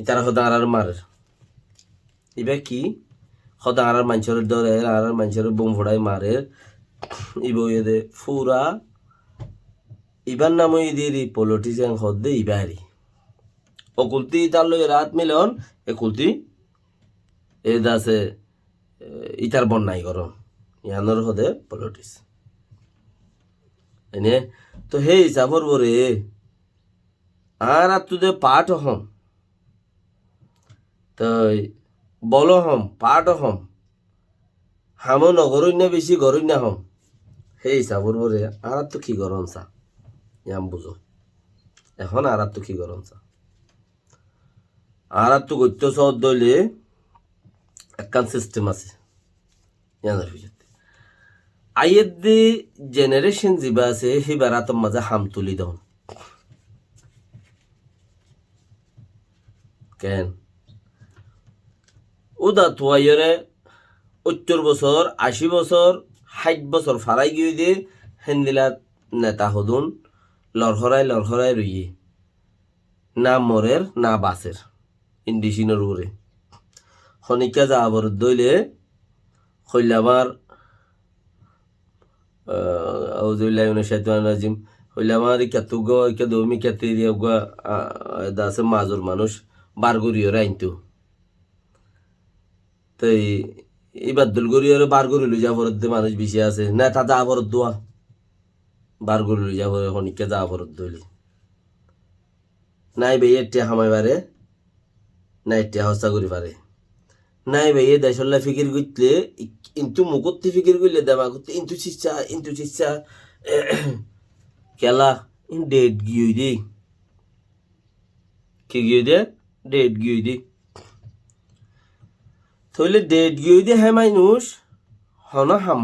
ইতারা সদাং আর মারে ইবা কি সদাং আর মানুষের ধরে আর মানুষের বোম ফোড়াই মারে ইবইদে ফুরা ইবার নাম ইদি পলিটিশিয়ান হদ্দে ইবারি অকুলতি তার লগে রাত মিলন একুলতি এ দাসে ইতার বন্যাই করন ইয়ানোর হদে পলিটিক্স এনে তো হে হিসাবর বরে আর তুদে পাঠ হম তাই বল হম পাঠ হম হামো নগরই না বেশি গরই না হম হে হিসাবর বরে আর তো কি গরম চা ইয়াম বুঝো এখন আর তো কি গরম চা আর তো গত্য সহ দলে একখান সিস্টেম আছে ইয়ানোর ভিতরে আইয়ের দি জেনারেশন যিবা আছে সেই বেড়াতর মাঝে হাম তুলি দন কেন উদা তুয়াইরে 70 বছর 80 বছর 60 বছর ফারাই গিয়ে দিয়ে হেন্দিলাত নেতা হদুন লড়হরাই রইয়ে না মরের না বাসের ইন্ডিশিনের উপরে খনিকা যা আবর দইলে হইলামার আউযুবিল্লাহিমিনাশ-শাইতানির-রাজিম হইলামার ইকাতুগ ইকা দমি কাতেরিয়া গা দাসে মাজুর মানুষ বারগরিয়র আইনতো তাই এবার দুলগরিয়র বারগরি লই যাবর মানুষ বেশি আছে না তা যা আবর দোয়া বারগরি লই যাবর খনিকা যা আবর দইলে নাই ভাই এটা হামাইবারে না এটা হস্তা করি পারে নাই ভাই এ দেশল্লা ফিকির করলে কিন্তু মুকত্তি ফিকির করলে দেমা করতে ইন্তু চিচ্ছা খেলা ডেট গিয়ে দে কি গিয়ে দে ডেট গিয়ে দে থইলে ডেট গিয়ে দে হ্যাঁ মানুষ হন হাম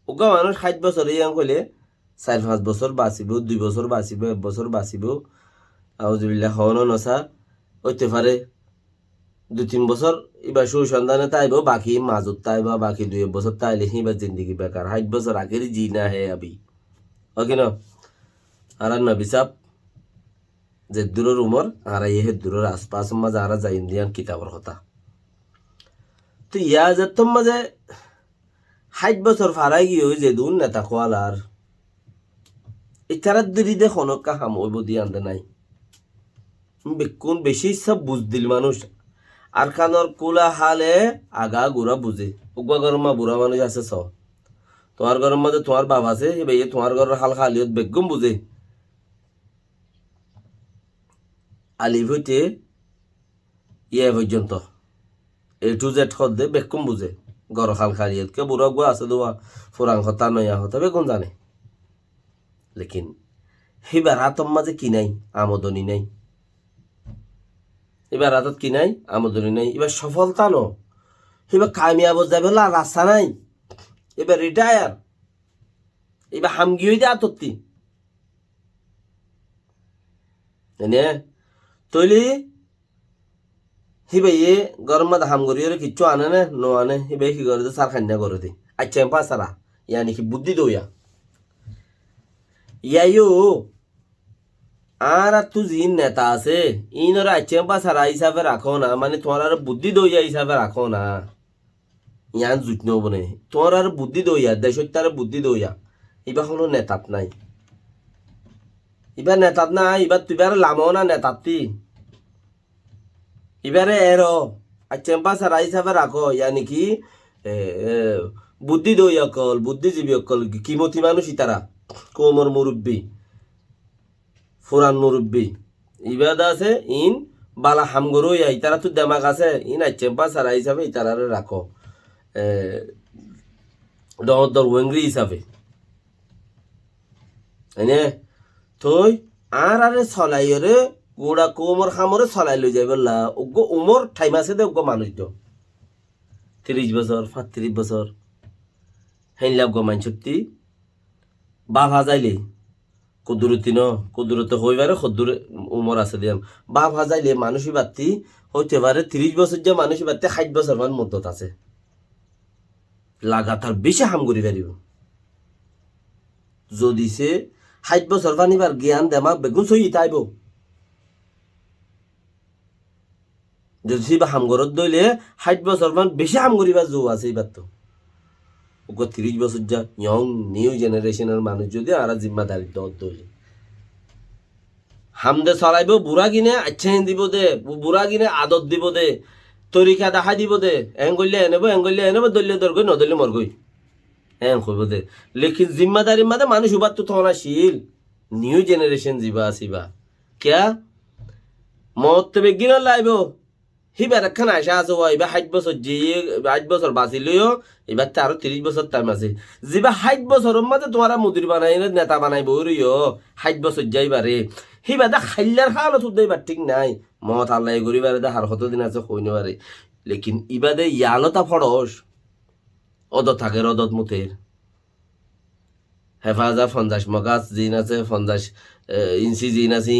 ওগা মানুষ 60 বছর ইয়াং কইলে 4-5 বছর বাঁচিব 2 বছর বাঁচিব 1 বছর বাঁচিব আউযুবিল্লাহ হন নসা হইতে পারে 2-3 বছর এবার সুসন্ধানে তাইব বাকি মাজত তাইবা বাকি 2 বছর তাইলে এবার জিন্দগি বেকার 60 বছর আগের জি না হে আবি ওকে না আর নবী সাহেব যে দূরের উমর আর এই দূরের আশপাশ মাঝে আর যাই ইন্ডিয়ান কিতাবর কথা তো ইয়া যেত মাঝে 60 বছর ফারাই গিয়ে যে দুন নেতা খোয়ালার ইতারার দেরি দে খনকা হাম ওই বদি আনতে নাই বেকুন বেশি সব বুঝ দিল মানুষ আর কানর কুলা হালে আগা গুড়া বুঝে উগা গরমা বুড়া মানুষ আছে স তোমার ঘরের মধ্যে তোমার বাবা আছে ভাই তোমার ঘরের হাল খালিয়ত বেগম বুঝে আলিফ হইতে ইয়ে পর্যন্ত A to Z হদ্দে বেগম বুঝে গর হাল খালিয়ত কে বুড়া গুয়া আছে দোয়া ফুরাং হতা নয়া হতা বেগুন জানে লেকিন হিবার হাতম মাঝে কি নাই আমদনি নাই এবার হাতত কি নাই আমদনি নাই এবার সফলতা ন এবার কামিয়াব যাবে রাস্তা নাই এবার রিটায়ার এবার হামগি হইতে আতত্তি এনে তৈলি হিবাই গরম মাথা হাম করি কিচ্ছু আনে না নো আনে হিবাই কি করে সার খান্না করে দি আচ্ছা পাসারা ইয়ানি কি বুদ্ধি দইয়া ইয়াইও আর তু জিন নেতা আছে ইনরা আচ্ছা পাসারা হিসাবে রাখো না মানে তোমার আর বুদ্ধি দইয়া হিসাবে রাখো না ইয়ান জুট নবনে তোমার আর বুদ্ধি দইয়া দেশত তার বুদ্ধি দইয়া এবার কোনো নেতাত নাই এবার নেতাত নাই এবার তুই লামো না নেতাতি এবারে এরো আচ্ছা পাসারা হিসাবে রাখো ইয়ানি কি বুদ্ধি দই অকল বুদ্ধিজীবী অকল কিমতি মানুষ তারা কোমর মুরব্বী ফুরান মুরব্বী ইবাদ আছে ইন বালা হামগরু ইতারা তো দেমাক আছে ইন আচ্ছা পাসারা হিসাবে ইতারারে রাখো দর ওয়েংরি হিসাবে এনে তুই আর আরে চলাইরে গোড়া কোমর খামরে চলাই লই যাই বললা ওগো উমর ঠাইম আছে দে ওগো মানুষ তো 30 বছর 35 বছর হেনলাম গো মানসক্তি বাভা যাইলে কুদুরতি ন কুদুরত হইবারে খদ্দুর উমর আছে দিয়াম বাভা যাইলে মানুষই বাত্তি হইতে পারে 30 বছর যে মানুষই বাত্তি 60 বছর মান মদ্দত আছে লাগাতার বেশি হাম করি পারিব যদি সে 60 বছর বানিবার জ্ঞান দেমাক বেগুন সই তাইব যদি সিবা হাম ঘরত দইলে 60 বছর মান বেশি হাম করিবা জো আছে এবার তো 30 বছর যা ইয়ং নিউ জেনারেশনের মানুষ যদি আর জিম্মাদারি দইলে হামদে চলাইব বুড়া কিনে আচ্ছা দিব দে বুড়া কিনে আদত দিব দে তরিকা দেখা দিব দে এং করলে এনেব দলীয় দরগই নদলীয় মরগই এং কইব দে লেকিন জিম্মাদারি মাদে মানুষ উবার তো থনাশীল নিউ জেনারেশন যিবা আসিবা কিয়া মত বেগিন লাইব হিবার একখান আশা আছে এবার 60 বছর যে 8 বছর বাঁচিলেও এবার তো আরো 30 বছর টাইম আছে যিবা 60 বছরের মাঝে তোমারা মুদির বানাই নেতা বানাইব রইও 60 বছর যাইবারে হিবাদা খাইলার খাওয়ানো শুদ্ধ এবার ঠিক নাই মত আল্লাহ গরিবারে দা হার কতদিন আছে কইনে পারে লেকিন ইবাদে ইয়ালতা ফড়স অদত থাকে অদত মুতের হেফাজা 50 মগাজ জিন আছে 50 ইঞ্চি জিন আছে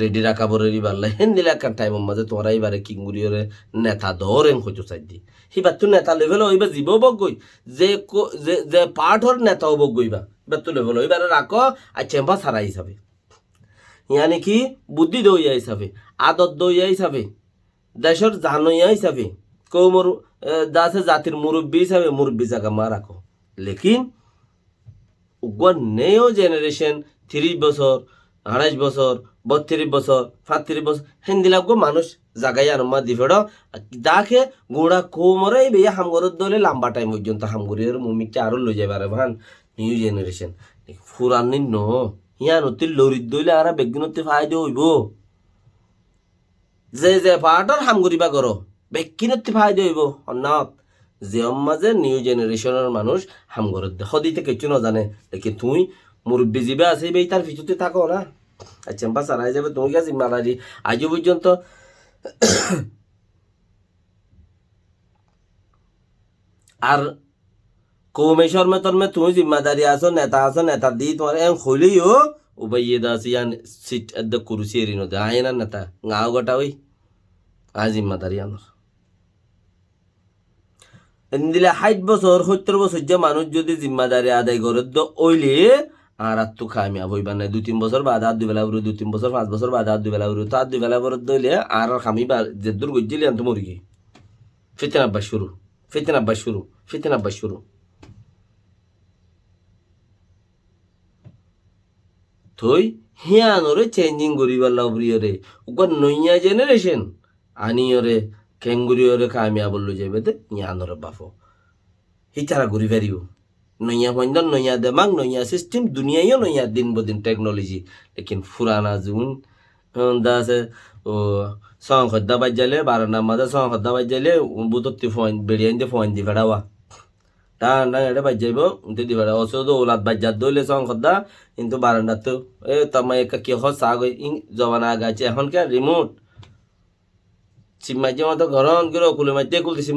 রেডি রাখা বরেরি বাল্লা হেন দিলে একটা টাইমের মাঝে তোমরা এবারে কিংগুড়িওরে নেতা ধরেন হইতো চাই দি হিবার তো নেতা লেভেল হইবা জীব বগই যে যে পার্টর নেতাও বগইবা এবার তো লেভেল হইবারে রাখো আর চেম্বা সারা হিসাবে ইয়ানি কি বুদ্ধি দইয়া হিসাবে আদত দইয়া হিসাবে দেশের জানইয়া হিসাবে কৌমর দাসে জাতির মুরব্বী হিসাবে মুরব্বী জায়গা মা রাখো লেকিন নেও জেনারেশন 30 বছর 28 বছর 32 বছর 35 বছর হেন্দিলাগ মানুষ জাগাই আর মা দিফেড দাখে গোড়া কোমরে বে হামগর দলে লম্বা টাইম পর্যন্ত হামগরের মুমিকটা আরো লই যাবারে ভান নিউ জেনারেশন ফুরানি ন ইয়া নতি লরিদ দইলে আর বেগিনতে ফায়দা হইব যে পার্টর হামগরিবা করো বেগিনতে ফায়দা হইব অন্নাত যে মাঝে নিউ জেনারেশনের মানুষ হামগর হদিতে কিছু না জানে লেকিন তুই মুরব্বী জিবে আছে বেই তার পিছুতে থাকো না আচ্ছা বা সারাই যাবে তুমি কে জিম্মাদারি আজও পর্যন্ত আর কৌমে শর্মে তর্মে তুমি জিম্মাদারি আছো নেতা দি তোমার এম হইলেও ও ভাই ইয়ে দাস ইয়ান সিট এদ কুরসি এরিন দে আয়না নেতা গাও গোটা ওই আ জিম্মাদারি আমার দিলে 60 বছর 70 বছর যে মানুষ যদি জিম্মাদারি আদায় করে ওইলে আর তো খামিয়াব হইবা না 2-3 বছর বাদ আর 2 বেলা উড়ে 2-3 বছর 5 বছর বাদ আর 2 বেলা উড়ে তো আর 2 বেলা বরদ দইলে আর খামি যে দূর গজ্জিলি আনতো মরিগি ফিতনা আব্বাস শুরু থই হিয়ানরে চেঞ্জিং করিবার লাভরিয়রে উগর নইয়া জেনারেশন আনিয়রে কেঙ্গুরিয়রে কামিয়া বললো যাবে দে ইয়ানরে বাফো হিতারা ঘুরি ফেরিও নইয়া বন্ধন নইয়া দেমাগ নইয়া সিস্টেম দুনিয়াইও নইয়া দিন বদিন টেকনোলজি লেকিন ফুরানা জুন দাসে ও সং খদ্দা বাজালে 12 নাম মাঝে সং খদ্দা বাজালে বুতত্তি ফোন বেরিয়াইন দে ফোন দি ফেড়াওয়া টান এটা বাজাইব দি ফেড়া অসদ ওলাদ বাজার দইলে সং খদ্দা কিন্তু বারান্দাতে এ তামাই একা কি হস আগে জমানা গাছে এখন কে রিমোট চিম্মাইতে মতো ঘরন করে খুলে মাইতে খুলতেছি